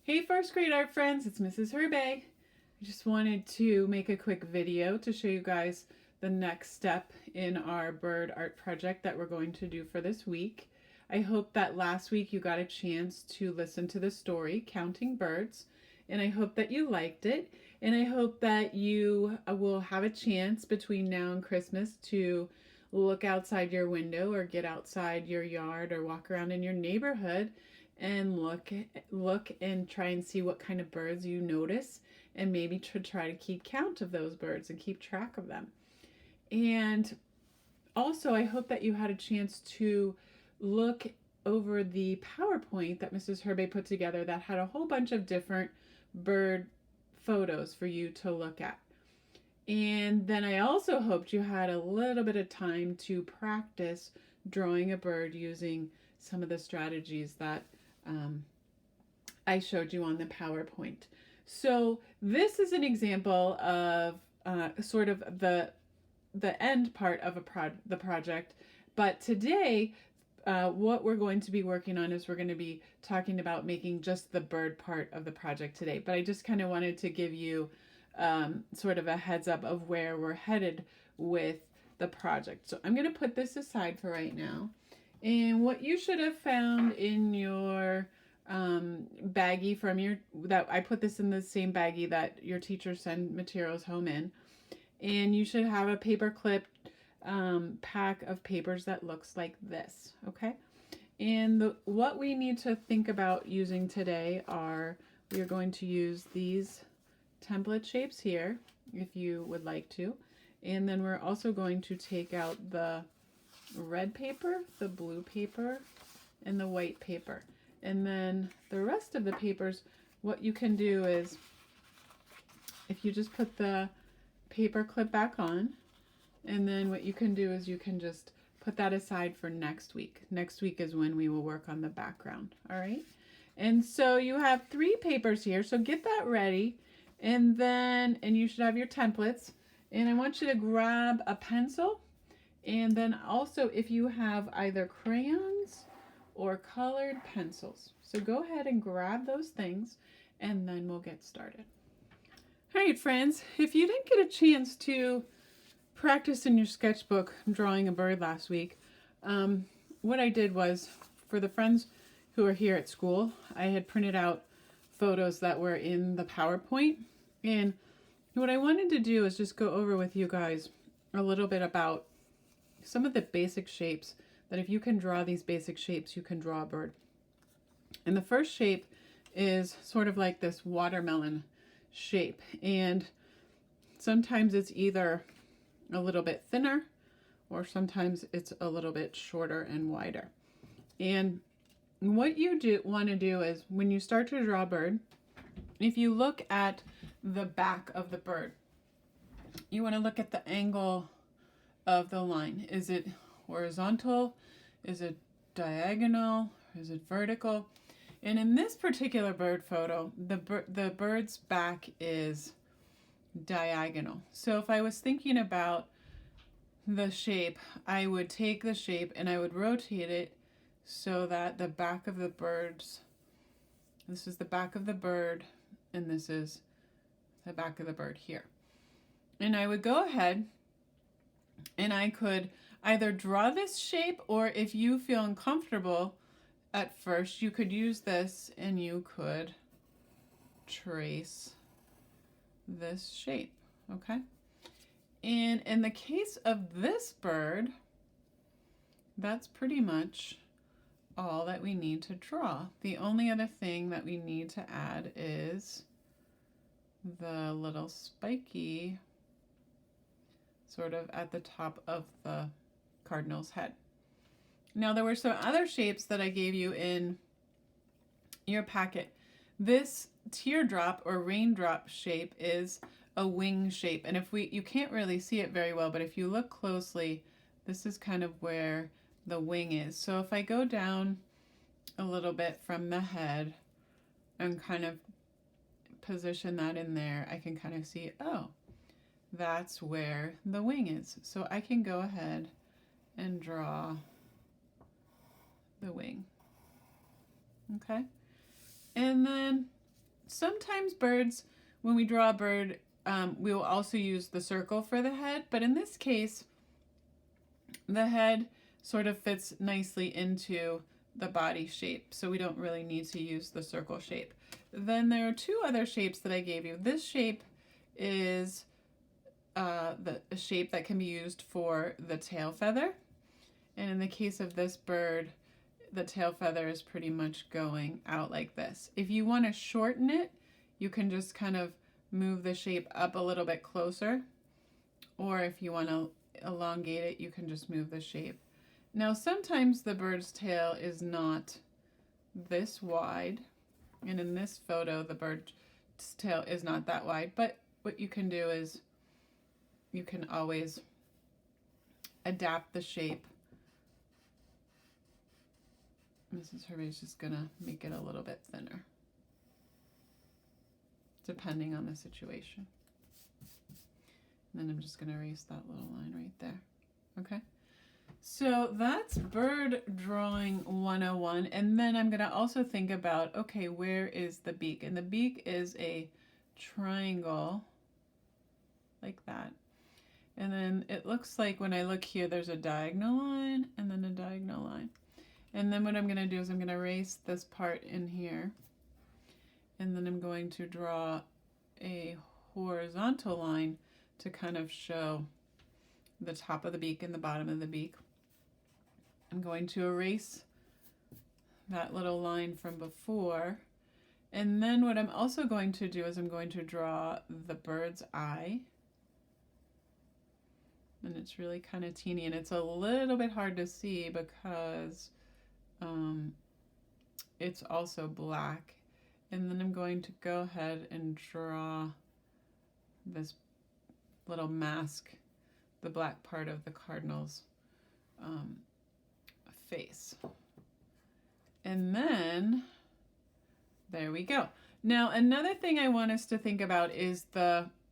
Hey first grade art friends, it's Mrs. Herbe. I just wanted to make a quick video to show you guys the next step in our bird art project that we're going to do for this week. I hope that last week you got a chance to listen to the story, Counting Birds, and I hope that you liked it, and I hope that you will have a chance between now and Christmas to look outside your window or get outside your yard or walk around in your neighborhood and look and try and see what kind of birds you notice, and maybe to try to keep count of those birds and keep track of them. And also, I hope that you had a chance to look over the PowerPoint that Mrs. Herbe put together that had a whole bunch of different bird photos for you to look at. And then I also hoped you had a little bit of time to practice drawing a bird using some of the strategies that I showed you on the PowerPoint. So this is an example of sort of the end part of the project. But today, what we're going to be working on is we're going to be talking about making just the bird part of the project today. But I just kind of wanted to give you sort of a heads up of where we're headed with the project. So I'm going to put this aside for right now. And what you should have found in your baggie from that I put this in the same baggie that your teachers send materials home in. And you should have a paper clip pack of papers that looks like this, okay? And what we need to think about using today are, we are going to use these template shapes here, if you would like to. And then we're also going to take out the red paper, the blue paper, and the white paper. And then the rest of the papers, what you can do is, if you just put the paper clip back on, and then what you can do is you can just put that aside for next week. Next week is when we will work on the background, all right? And so you have 3 papers here, so get that ready. And you should have your templates. And I want you to grab a pencil. And then also, if you have either crayons or colored pencils. So go ahead and grab those things, and then we'll get started. All right, friends, if you didn't get a chance to practice in your sketchbook drawing a bird last week, what I did was, for the friends who are here at school, I had printed out photos that were in the PowerPoint. And what I wanted to do is just go over with you guys a little bit about some of the basic shapes, that if you can draw these basic shapes, you can draw a bird. And the first shape is sort of like this watermelon shape. And sometimes it's either a little bit thinner, or sometimes it's a little bit shorter and wider. And what you want to do is, when you start to draw a bird, if you look at the back of the bird, you want to look at the angle of the line. Is it horizontal? Is it diagonal? Is it vertical? And in this particular bird photo, the bird's back is diagonal. So if I was thinking about the shape, I would take the shape and I would rotate it so that the back of the this is the back of the bird, and this is the back of the bird here. And I would go ahead and I could either draw this shape, or if you feel uncomfortable at first, you could use this and you could trace this shape, okay? And in the case of this bird, that's pretty much all that we need to draw. The only other thing that we need to add is the little spiky sort of at the top of the cardinal's head. Now, there were some other shapes that I gave you in your packet. This teardrop or raindrop shape is a wing shape. And you can't really see it very well, but if you look closely, this is kind of where the wing is. So if I go down a little bit from the head and kind of position that in there, I can kind of see, oh, that's where the wing is. So I can go ahead and draw the wing. Okay? And then sometimes birds, when we draw a bird, we will also use the circle for the head, but in this case, the head sort of fits nicely into the body shape, so we don't really need to use the circle shape. Then there are two other shapes that I gave you. This shape is the shape that can be used for the tail feather. And in the case of this bird, the tail feather is pretty much going out like this. If you want to shorten it, you can just kind of move the shape up a little bit closer. Or if you want to elongate it, you can just move the shape. Now, sometimes the bird's tail is not this wide. And in this photo, the bird's tail is not that wide. But what you can do is you can always adapt the shape. Mrs. Hervey is just going to make it a little bit thinner, depending on the situation. And then I'm just going to erase that little line right there. Okay? So that's bird drawing 101. And then I'm going to also think about, okay, where is the beak? And the beak is a triangle like that. And then it looks like when I look here, there's a diagonal line and then a diagonal line. And then what I'm going to do is I'm going to erase this part in here. And then I'm going to draw a horizontal line to kind of show the top of the beak and the bottom of the beak. I'm going to erase that little line from before. And then what I'm also going to do is I'm going to draw the bird's eye. And it's really kind of teeny, and it's a little bit hard to see because it's also black. And then I'm going to go ahead and draw this little mask, the black part of the cardinal's face. And then there we go. Now another thing I want us to think about is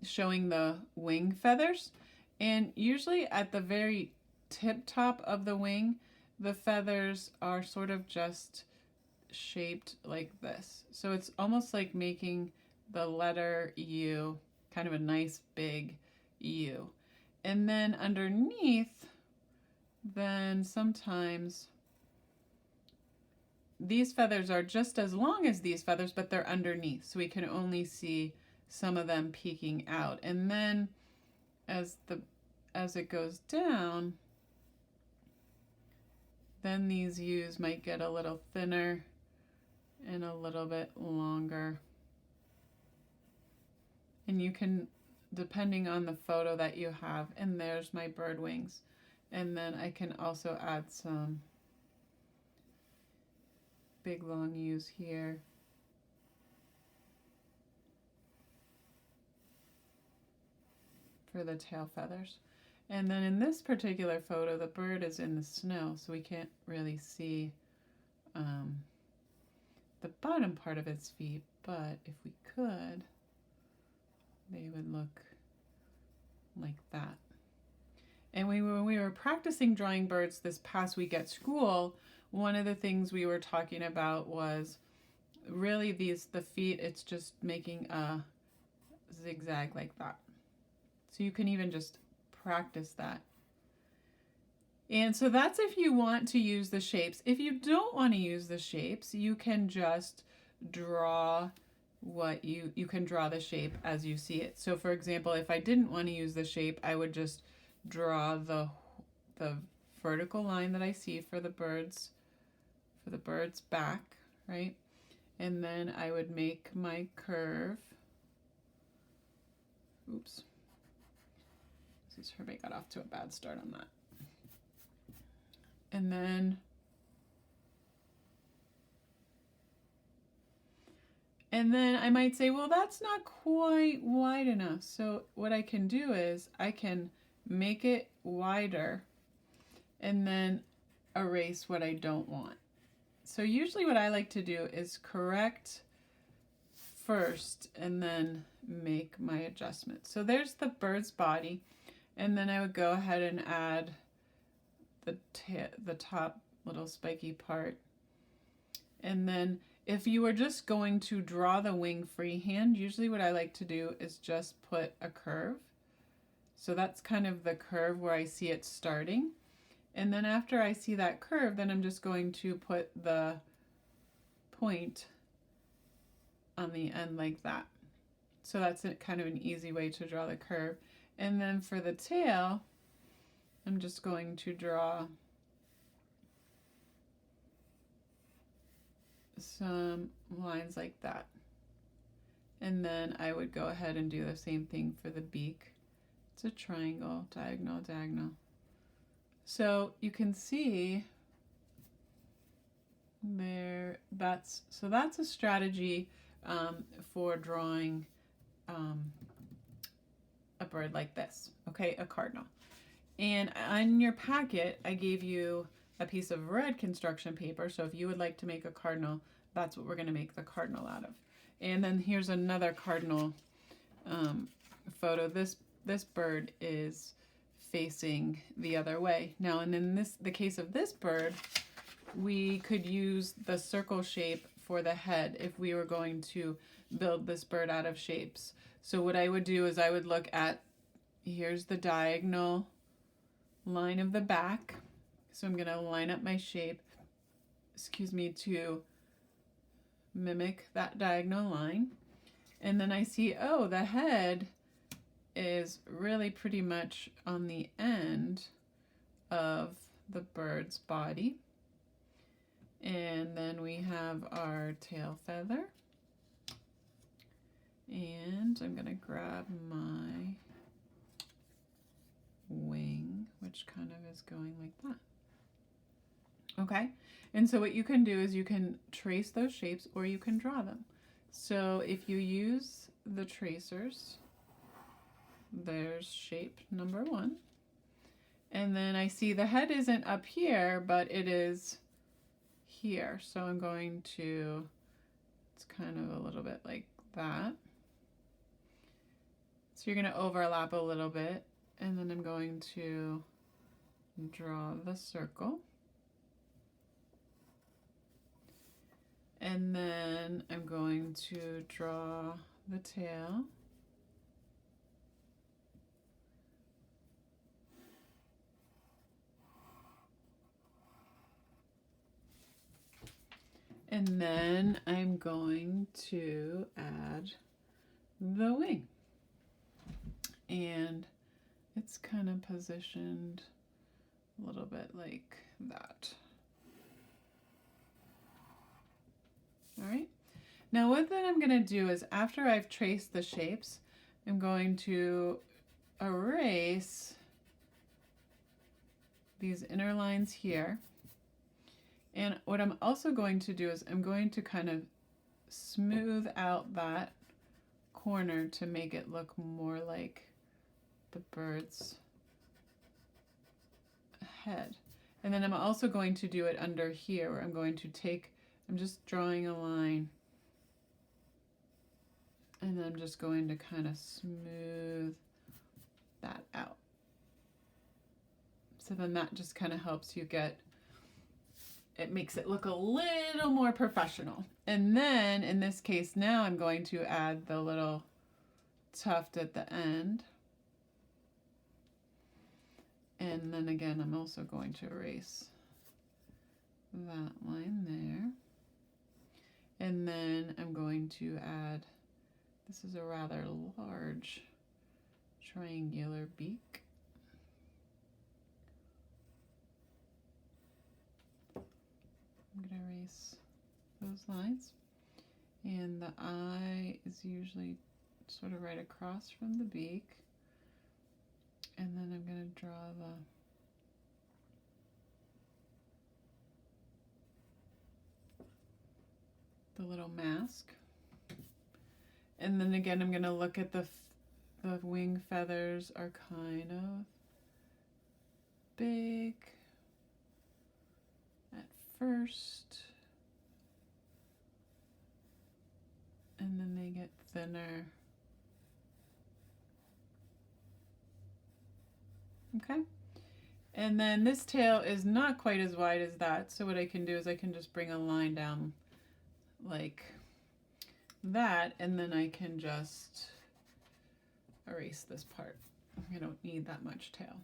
showing the wing feathers. And usually at the very tip top of the wing, the feathers are sort of just shaped like this. So it's almost like making the letter U kind of a nice big U. And then underneath, then sometimes these feathers are just as long as these feathers, but they're underneath. So we can only see some of them peeking out. And then as it goes down, then these U's might get a little thinner and a little bit longer. And you can, depending on the photo that you have, and there's my bird wings. And then I can also add some big long U's here. For the tail feathers. And then in this particular photo, the bird is in the snow, so we can't really see the bottom part of its feet, but if we could, they would look like that. And when we were practicing drawing birds this past week at school, one of the things we were talking about was really the feet, it's just making a zigzag like that. So you can even just practice that. And so that's if you want to use the shapes. If you don't want to use the shapes, you can just draw you can draw the shape as you see it. So for example, if I didn't want to use the shape, I would just draw the vertical line that I see for the bird's back, right? And then I would make my curve. Oops. Mrs. Hervey got off to a bad start on that. And then I might say, well, that's not quite wide enough. So what I can do is I can make it wider and then erase what I don't want. So usually what I like to do is correct first and then make my adjustment. So there's the bird's body, and then I would go ahead and add the top little spiky part. And then If you were just going to draw the wing freehand, usually what I like to do is just put a curve. So that's kind of the curve where I see it starting. And then after I see that curve, then I'm just going to put the point on the end like that. So that's kind of an easy way to draw the curve. And then for the tail, I'm just going to draw some lines like that. And then I would go ahead and do the same thing for the beak. It's a triangle, diagonal, diagonal. So you can see there, that's a strategy for drawing a bird like this, okay, a cardinal. And on your packet, I gave you a piece of red construction paper. So if you would like to make a cardinal, that's what we're going to make the cardinal out of. And then here's another cardinal photo. This bird is facing the other way. Now, and in the case of this bird, we could use the circle shape for the head if we were going to build this bird out of shapes. So what I would do is I would look at, here's the diagonal line of the back. So I'm going to line up my shape, to mimic that diagonal line. And then I see, oh, the head is really pretty much on the end of the bird's body. And then we have our tail feather. And I'm going to grab my wing, which kind of is going like that. Okay, and so what you can do is you can trace those shapes or you can draw them. So if you use the tracers, there's shape number 1. And then I see the head isn't up here, but it is here. So I'm going to, it's kind of a little bit like that. So you're going to overlap a little bit. And then I'm going to draw the circle. And then I'm going to draw the tail. And then I'm going to add the wing. And it's kind of positioned a little bit like that. All right. Now what then I'm going to do is after I've traced the shapes, I'm going to erase these inner lines here. And what I'm also going to do is I'm going to kind of smooth out that corner to make it look more like the bird's head. And then I'm also going to do it under here where I'm going to take, I'm just drawing a line and then I'm just going to kind of smooth that out. So then that just kind of helps you get, it makes it look a little more professional. And then in this case now I'm going to add the little tuft at the end. And then again, I'm also going to erase that line there. And then I'm going to add, this is a rather large triangular beak. I'm going to erase those lines. And the eye is usually sort of right across from the beak. And then I'm going to draw the little mask. And then again, I'm going to look at the wing feathers are kind of big at first. And then they get thinner. Okay, and then this tail is not quite as wide as that, so what I can do is I can just bring a line down like that, and then I can just erase this part. I don't need that much tail.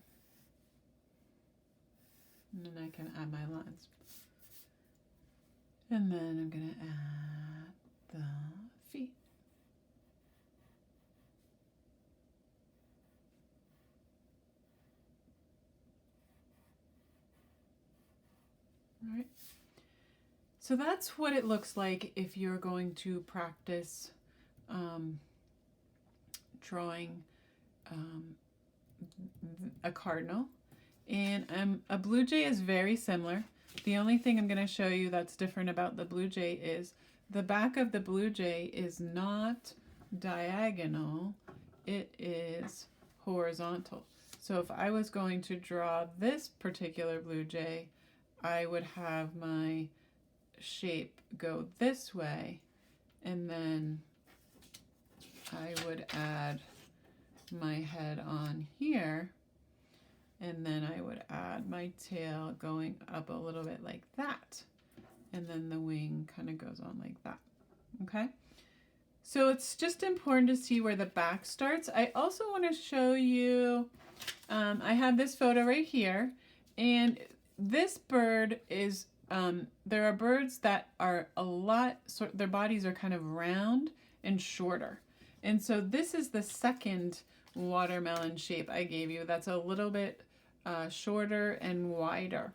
And then I can add my lines. And then I'm going to add the feet. All right. So that's what it looks like if you're going to practice drawing a cardinal. And a blue jay is very similar. The only thing I'm going to show you that's different about the blue jay is the back of the blue jay is not diagonal, it is horizontal. So if I was going to draw this particular blue jay, I would have my shape go this way, and then I would add my head on here, and then I would add my tail going up a little bit like that, and then the wing kind of goes on like that. Okay, so it's just important to see where the back starts. I also want to show you, I have this photo right here, and this bird is there are birds that are their bodies are kind of round and shorter. And so this is the second watermelon shape I gave you. That's a little bit shorter and wider.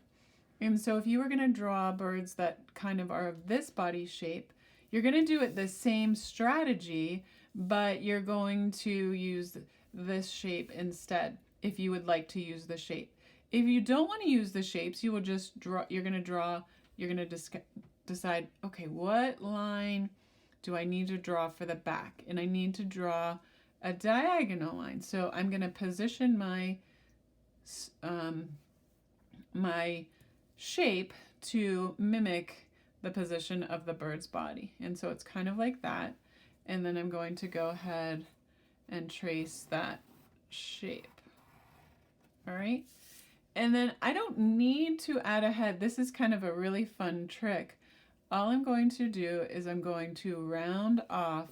And so if you were going to draw birds that kind of are of this body shape, you're going to do it the same strategy, but you're going to use this shape instead if you would like to use the shape. If you don't want to use the shapes, you will just draw, you're going to decide, okay, what line do I need to draw for the back? And I need to draw a diagonal line. So I'm going to position my my shape to mimic the position of the bird's body. And so it's kind of like that. And then I'm going to go ahead and trace that shape. All right. And then I don't need to add a head. This is kind of a really fun trick. All I'm going to do is I'm going to round off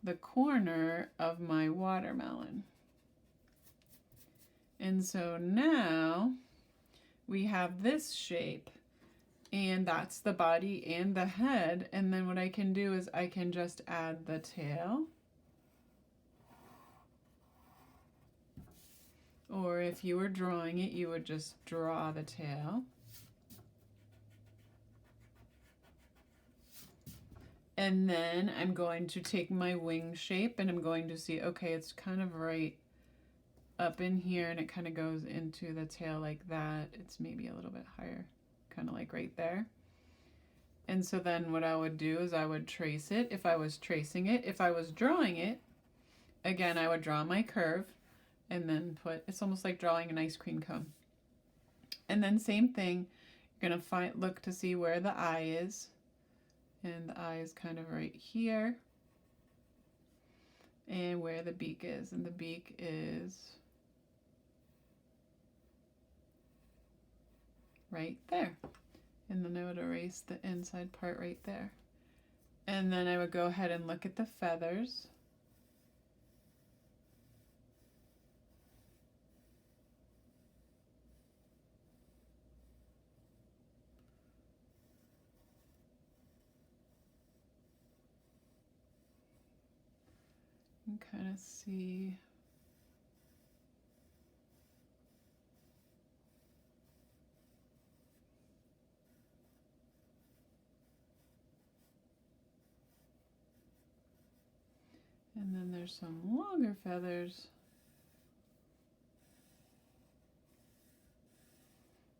the corner of my watermelon. And so now we have this shape, and that's the body and the head. And then what I can do is I can just add the tail. Or if you were drawing it, you would just draw the tail. And then I'm going to take my wing shape and I'm going to see, okay, it's kind of right up in here and it kind of goes into the tail like that. It's maybe a little bit higher, kind of like right there. And so then what I would do is I would trace it if I was tracing it. If I was drawing it, again, I would draw my curve. And then it's almost like drawing an ice cream cone. And then same thing, you're gonna look to see where the eye is. And the eye is kind of right here. And where the beak is. And the beak is right there. And then I would erase the inside part right there. And then I would go ahead and look at the feathers. And kind of see and then there's some longer feathers.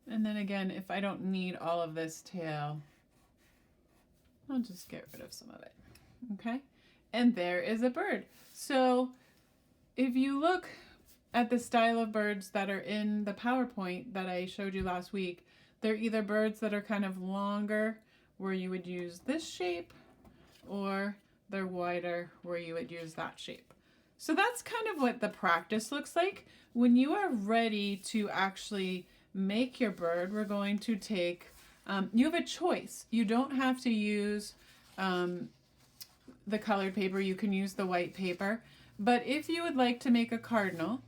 And then again, if I don't need all of this tail, I'll just get rid of some of it. Okay? And there is a bird. So if you look at the style of birds that are in the PowerPoint that I showed you last week, they're either birds that are kind of longer, where you would use this shape, or they're wider, where you would use that shape. So that's kind of what the practice looks like. When you are ready to actually make your bird, we're going to take, you have a choice. You don't have to use the colored paper, you can use the white paper. But if you would like to make a cardinal,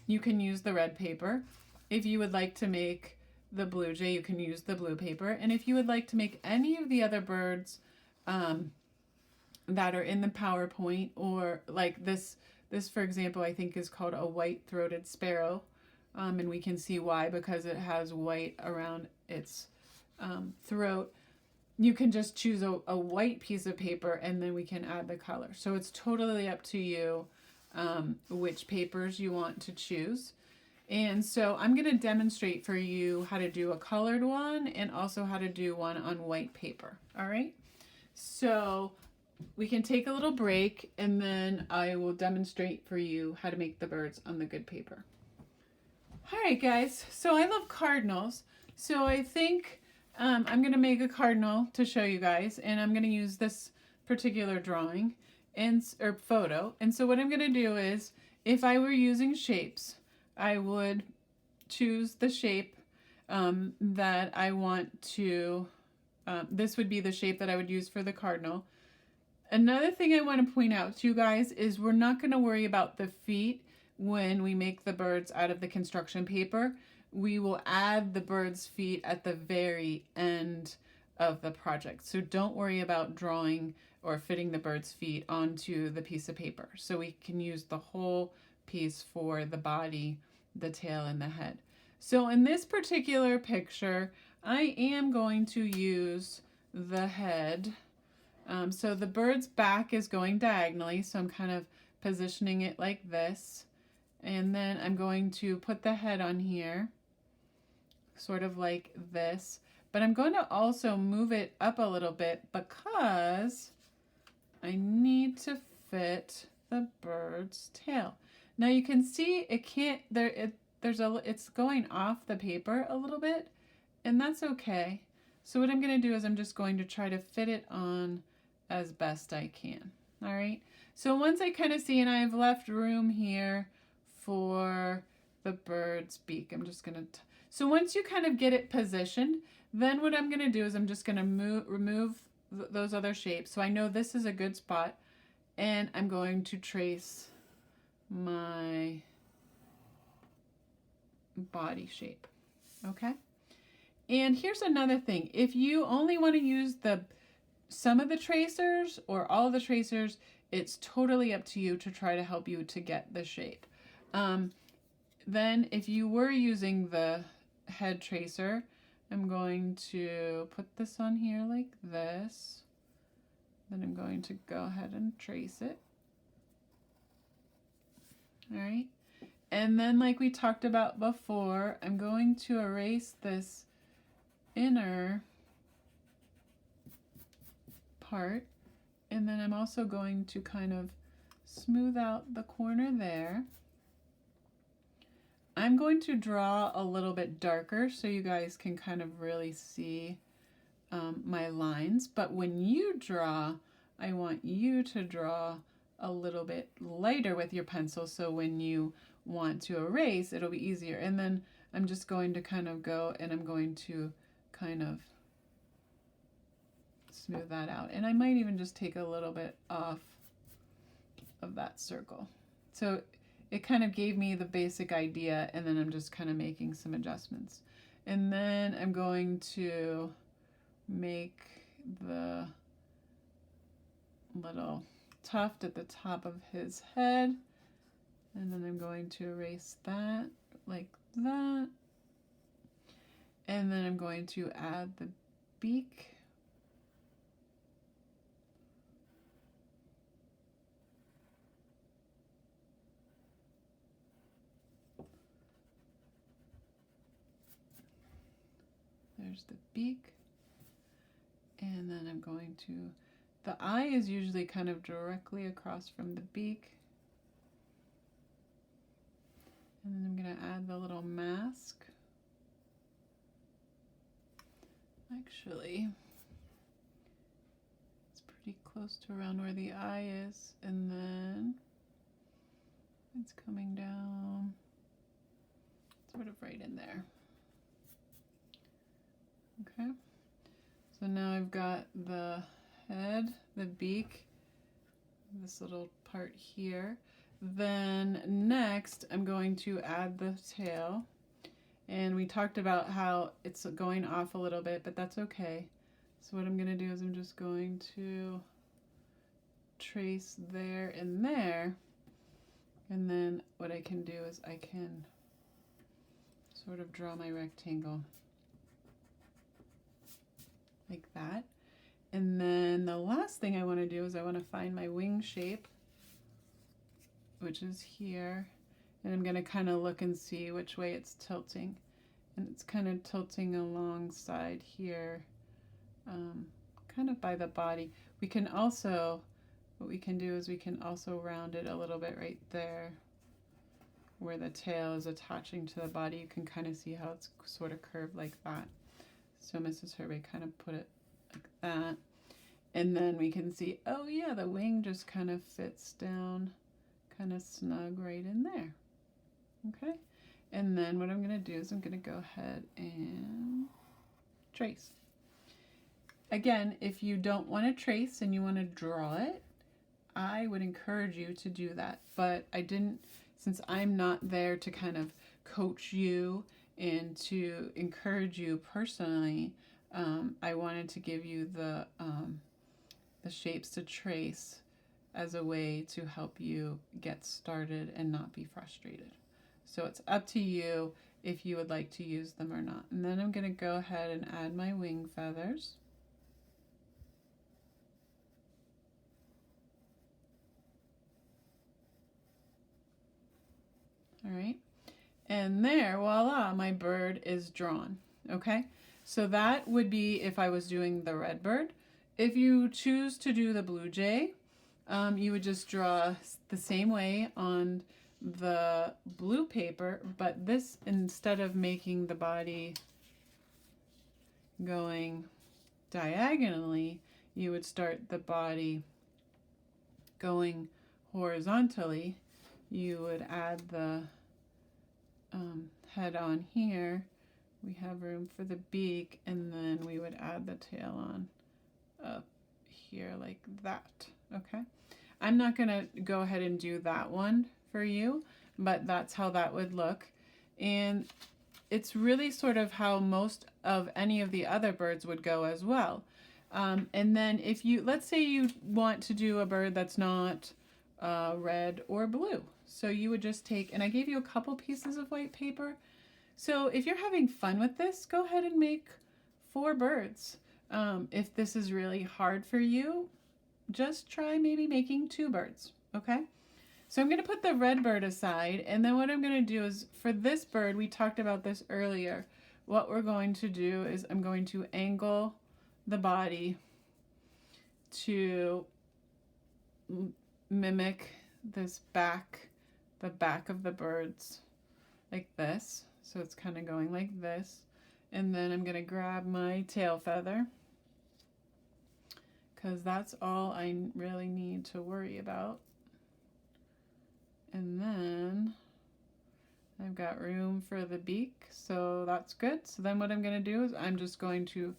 you can use the red paper. If you would like to make the blue jay, you can use the blue paper. And if you would like to make any of the other birds that are in the PowerPoint, or like this for example, I think is called a white-throated sparrow. And we can see why, because it has white around its throat. You can just choose a white piece of paper and then we can add the color. So it's totally up to you which papers you want to choose. And so I'm going to demonstrate for you how to do a colored one and also how to do one on white paper. All right. So we can take a little break and then I will demonstrate for you how to make the birds on the good paper. All right, guys. So I love cardinals. So I think I'm going to make a cardinal to show you guys, and I'm going to use this particular drawing or photo. And so what I'm going to do is, if I were using shapes, I would choose the shape that I want to, this would be the shape that I would use for the cardinal. Another thing I want to point out to you guys is we're not going to worry about the feet when we make the birds out of the construction paper. We will add the bird's feet at the very end of the project. So don't worry about drawing or fitting the bird's feet onto the piece of paper. So we can use the whole piece for the body, the tail, and the head. So in this particular picture, I am going to use the head. So the bird's back is going diagonally, so I'm kind of positioning it like this. And then I'm going to put the head on here, sort of like this. But I'm going to also move it up a little bit because I need to fit the bird's tail. Now you can see it can't, it's going off the paper a little bit, and that's okay. So what I'm going to do is I'm just going to try to fit it on as best I can. All right. So once I kind of see, and I've left room here for the bird's beak, I'm just going to, so once you kind of get it positioned, then what I'm going to do is I'm just going to remove those other shapes. So I know this is a good spot, and I'm going to trace my body shape. Okay. And here's another thing. If you only want to use some of the tracers or all of the tracers, it's totally up to you to try to help you to get the shape. Then if you were using the head tracer, I'm going to put this on here like this. Then I'm going to go ahead and trace it. All right. And then, like we talked about before, I'm going to erase this inner part. And then I'm also going to kind of smooth out the corner there. I'm going to draw a little bit darker so you guys can kind of really see my lines. But when you draw, I want you to draw a little bit lighter with your pencil, so when you want to erase, it'll be easier. And then I'm just going to kind of go and I'm going to kind of smooth that out. And I might even just take a little bit off of that circle. So it kind of gave me the basic idea, and then I'm just kind of making some adjustments. And then I'm going to make the little tuft at the top of his head, and then I'm going to erase that like that, and then I'm going to add the beak. There's the beak, and then I'm going to, the eye is usually kind of directly across from the beak. And then I'm going to add the little mask. Actually, it's pretty close to around where the eye is, and then it's coming down sort of right in there. Okay, so now I've got the head, the beak, this little part here. Then next I'm going to add the tail. And we talked about how it's going off a little bit, but that's okay. So what I'm going to do is I'm just going to trace there and there. And then what I can do is I can sort of draw my rectangle like that. And then the last thing I want to do is I want to find my wing shape, which is here. And I'm going to kind of look and see which way it's tilting. And it's kind of tilting alongside here, kind of by the body. We can also, what we can do is we can also round it a little bit right there where the tail is attaching to the body. You can kind of see how it's sort of curved like that. So Mrs. Hervey kind of put it like that. And then we can see, oh yeah, the wing just kind of fits down kind of snug right in there. Okay. And then what I'm going to do is I'm going to go ahead and trace. Again, if you don't want to trace and you want to draw it, I would encourage you to do that. But I didn't, since I'm not there to kind of coach you and to encourage you personally, I wanted to give you the shapes to trace as a way to help you get started and not be frustrated. So it's up to you if you would like to use them or not. And then I'm going to go ahead and add my wing feathers. All right. And there, voila, my bird is drawn. Okay. So that would be if I was doing the red bird. If you choose to do the blue jay, you would just draw the same way on the blue paper, but this, instead of making the body going diagonally, you would start the body going horizontally. You would add the head on here. We have room for the beak, and then we would add the tail on up here like that. Okay. I'm not going to go ahead and do that one for you, but that's how that would look. And it's really sort of how most of any of the other birds would go as well. And then if you, let's say you want to do a bird that's not red or blue. So you would just take, and I gave you a couple pieces of white paper. So if you're having fun with this, go ahead and make 4 birds. If this is really hard for you, just try maybe making 2 birds, okay? So I'm going to put the red bird aside, and then what I'm going to do is, for this bird, we talked about this earlier, what we're going to do is I'm going to angle the body to mimic this back, the back of the birds, like this. So it's kind of going like this. And then I'm going to grab my tail feather, because that's all I really need to worry about. And then I've got room for the beak, so that's good. So then what I'm going to do is I'm just going to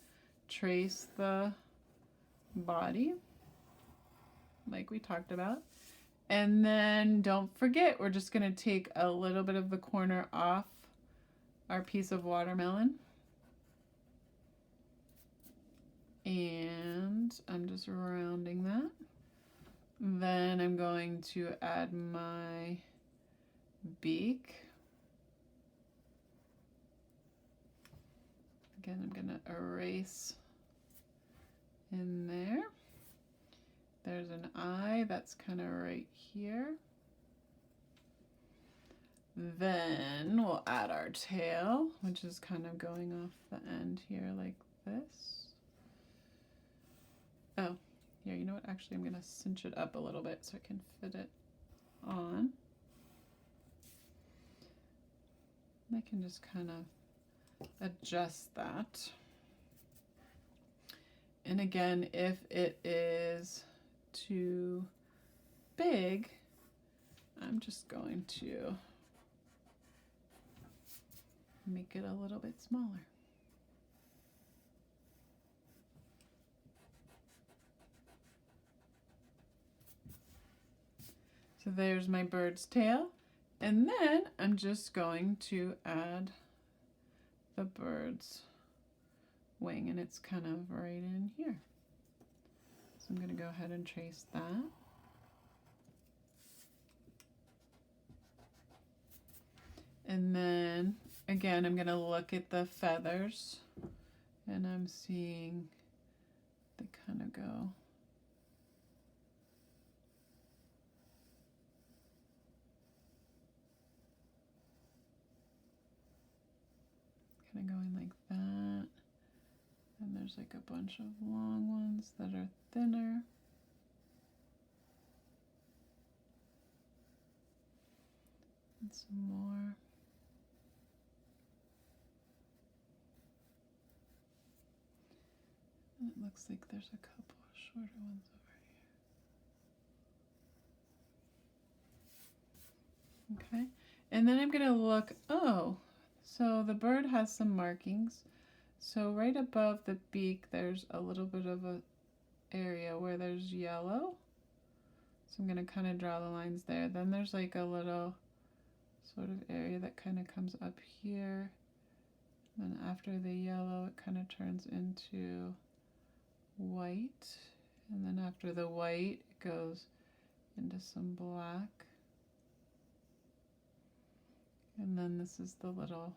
trace the body like we talked about. And then don't forget, we're just going to take a little bit of the corner off our piece of watermelon. And I'm just rounding that. Then I'm going to add my beak. Again, I'm going to erase in there. There's an eye that's kind of right here. Then we'll add our tail, which is kind of going off the end here like this. Oh, yeah, you know what? Actually, I'm going to cinch it up a little bit so I can fit it on. I can just kind of adjust that. And again, if it is too big, I'm just going to make it a little bit smaller. So there's my bird's tail. And then I'm just going to add the bird's wing, and it's kind of right in here. So I'm going to go ahead and trace that. And then again, I'm going to look at the feathers, and I'm seeing they kind of go going like that, and there's like a bunch of long ones that are thinner. And some more. And it looks like there's a couple of shorter ones over here. Okay, and then I'm gonna look, oh, so the bird has some markings. So right above the beak, there's a little bit of a area where there's yellow. So I'm gonna kind of draw the lines there. Then there's like a little sort of area that kind of comes up here. Then after the yellow, it kind of turns into white. And then after the white, it goes into some black. And then this is the little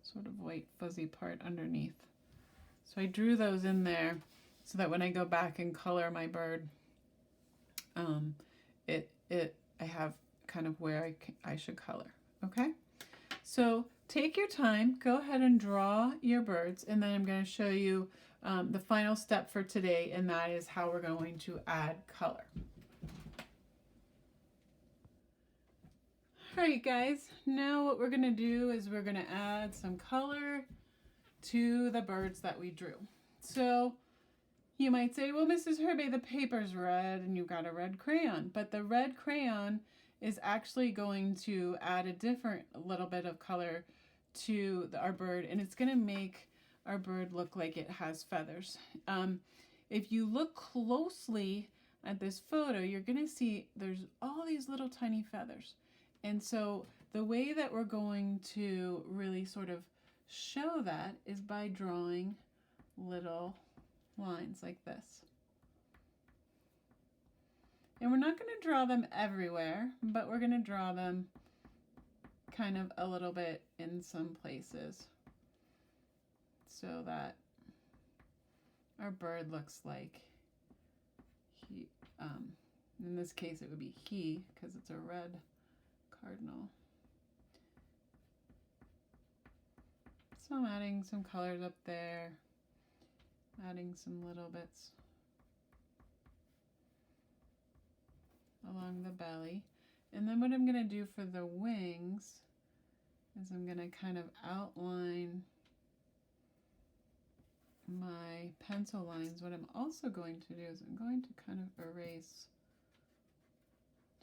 sort of white fuzzy part underneath. So I drew those in there so that when I go back and color my bird, I have kind of where I should color. Okay, so take your time, go ahead and draw your birds, and then I'm going to show you the final step for today, and that is how we're going to add color. All right, guys, now what we're going to do is we're going to add some color to the birds that we drew. So you might say, well, Mrs. Herbe, the paper's red and you've got a red crayon, but the red crayon is actually going to add a different little bit of color to our bird, and it's going to make our bird look like it has feathers. If you look closely at this photo, you're going to see there's all these little tiny feathers. And so the way that we're going to really sort of show that is by drawing little lines like this. And we're not going to draw them everywhere, but we're going to draw them kind of a little bit in some places so that our bird looks like he, in this case it would be he because it's a red cardinal. So I'm adding some colors up there, adding some little bits along the belly. And then what I'm going to do for the wings is I'm going to kind of outline my pencil lines. What I'm also going to do is I'm going to kind of erase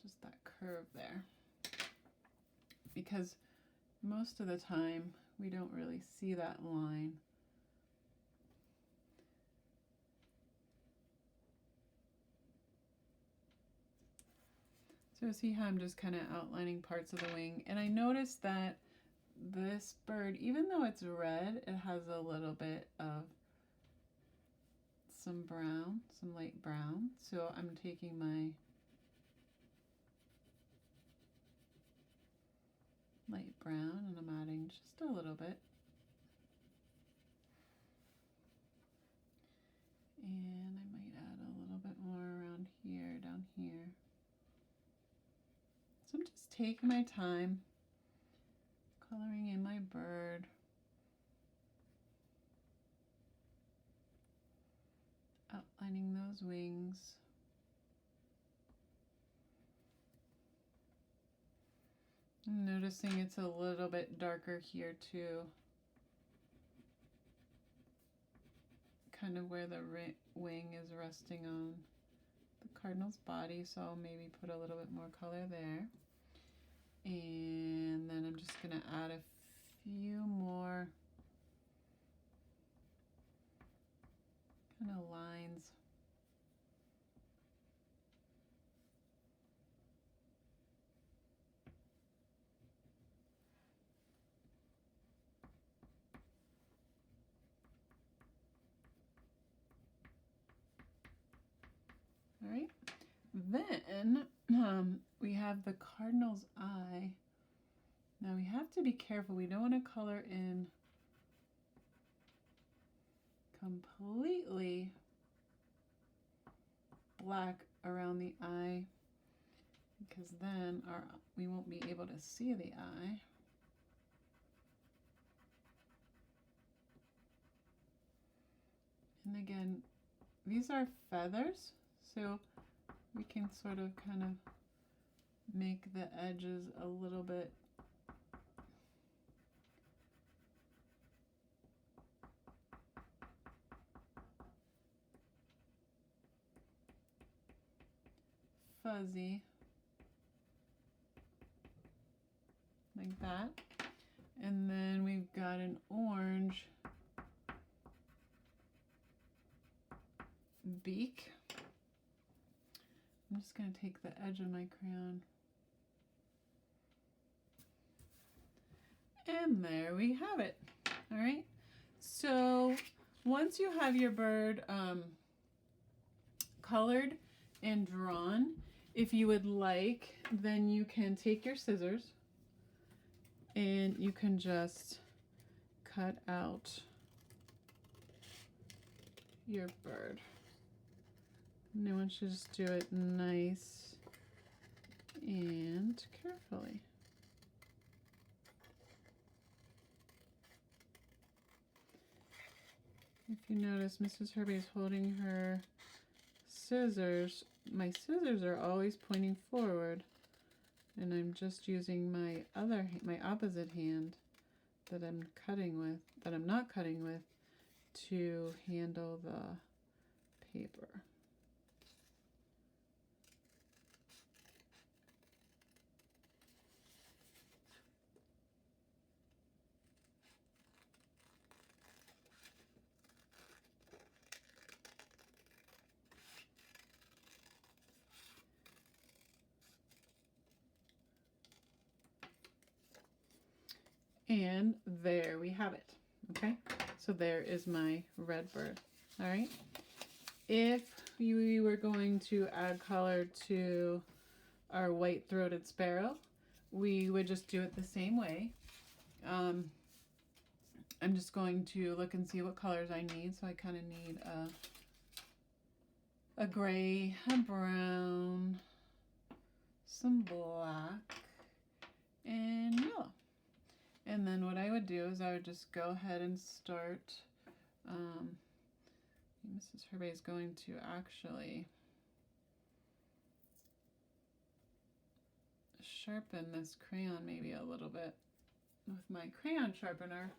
just that curve there, because most of the time we don't really see that line. So see how I'm just kind of outlining parts of the wing, and I noticed that this bird, even though it's red, it has a little bit of some brown, some light brown. So I'm taking my light brown and I'm adding just a little bit. And I might add a little bit more around here, down here. So I'm just taking my time, coloring in my bird. Outlining those wings. I'm noticing it's a little bit darker here too. Kind of where the wing is resting on the cardinal's body, so I'll maybe put a little bit more color there. And then I'm just going to add a few more kind of lines All right. Then we have the Cardinal's Eye. Now we have to be careful. We don't want to color in completely black around the eye, because then we won't be able to see the eye. And again, these are feathers, so we can sort of kind of make the edges a little bit fuzzy, like that. And then we've got an orange beak. I'm just going to take the edge of my crayon. And there we have it. All right. So once you have your bird colored and drawn, if you would like, then you can take your scissors and you can just cut out your bird. And I want you to just do it nice and carefully. If you notice, Mrs. Herbie is holding her scissors. My scissors are always pointing forward, and I'm just using my opposite hand that I'm not cutting with, to handle the paper. And there we have it. Okay, so there is my red bird. All right, if we were going to add color to our white-throated sparrow, we would just do it the same way. I'm just going to look and see what colors I need. So I kind of need a gray, a brown, some black, and yellow. And then what I would do is I would just go ahead and start. Mrs. Herbie is going to actually sharpen this crayon maybe a little bit with my crayon sharpener,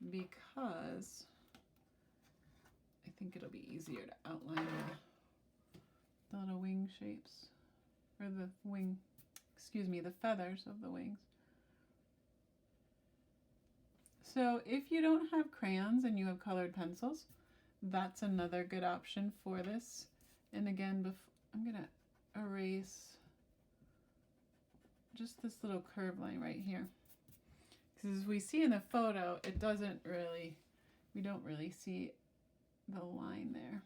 because I think it'll be easier to outline the little wing shapes, or the feathers of the wings. So if you don't have crayons and you have colored pencils, that's another good option for this. And again, I'm going to erase just this little curve line right here. Because as we see in the photo, we don't really see the line there.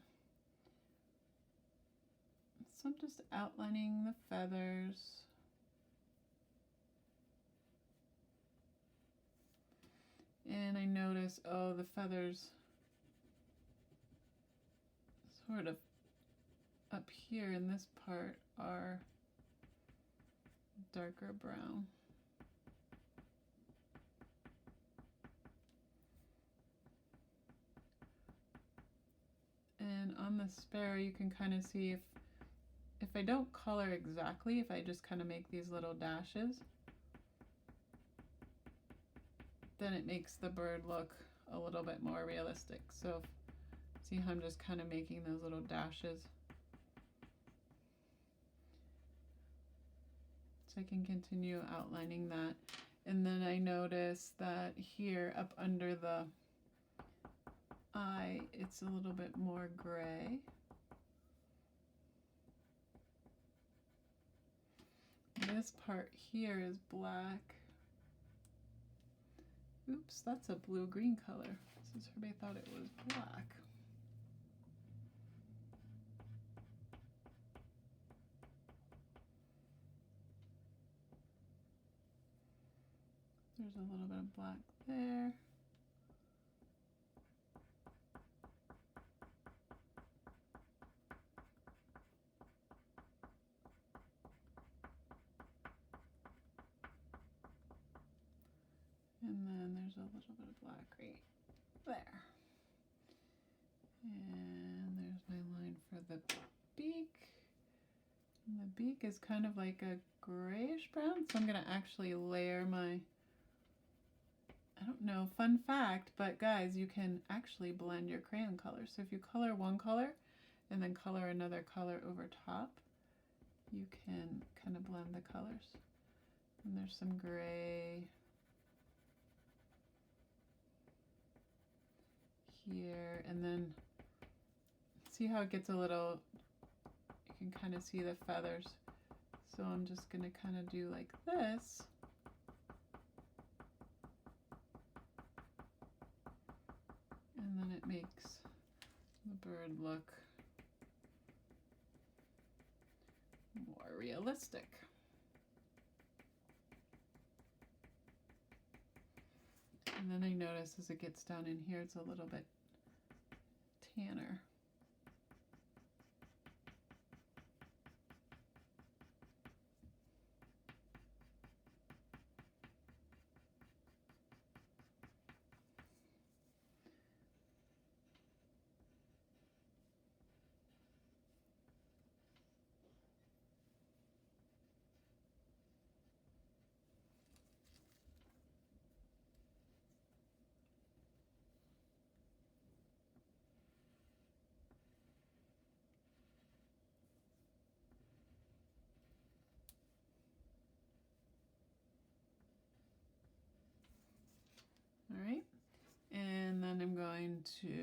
So I'm just outlining the feathers. And I notice, oh, the feathers sort of up here in this part are darker brown. And on the sparrow, you can kind of see if I don't color exactly, if I just kind of make these little dashes, then it makes the bird look a little bit more realistic. So see how I'm just kind of making those little dashes. So I can continue outlining that. And then I notice that here up under the eye, it's a little bit more gray. This part here is black. Oops, that's a blue-green color. Mrs. Herbie thought it was black. There's a little bit of black there. And then there's a little bit of black right there. And there's my line for the beak. And the beak is kind of like a grayish brown, so I'm going to actually layer my, I don't know, fun fact, but guys, you can actually blend your crayon colors. So if you color one color and then color another color over top, you can kind of blend the colors. And there's some gray here, and then see how it gets a little, you can kind of see the feathers. So I'm just going to kind of do like this. And then it makes the bird look more realistic. And then I notice as it gets down in here, it's a little bit tanner. All right, and then I'm going to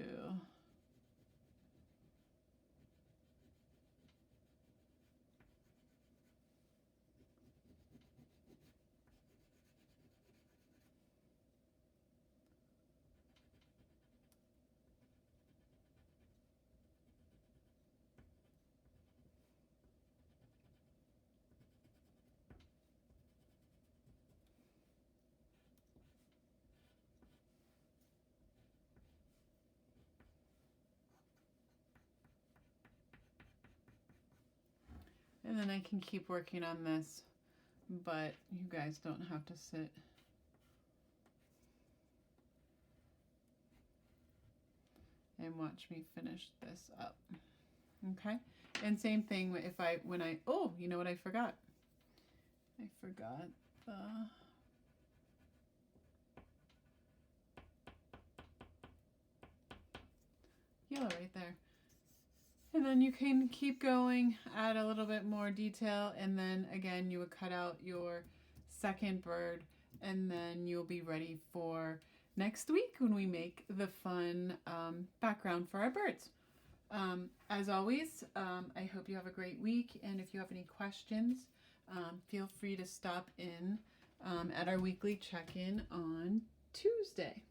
and then I can keep working on this, but you guys don't have to sit. And watch me finish this up. Okay? And same thing if oh, you know what I forgot? I forgot the yellow right there. And then you can keep going, add a little bit more detail, and then again you would cut out your second bird, and then you'll be ready for next week when we make the fun background for our birds. As always, I hope you have a great week, and if you have any questions, feel free to stop in at our weekly check-in on Tuesday.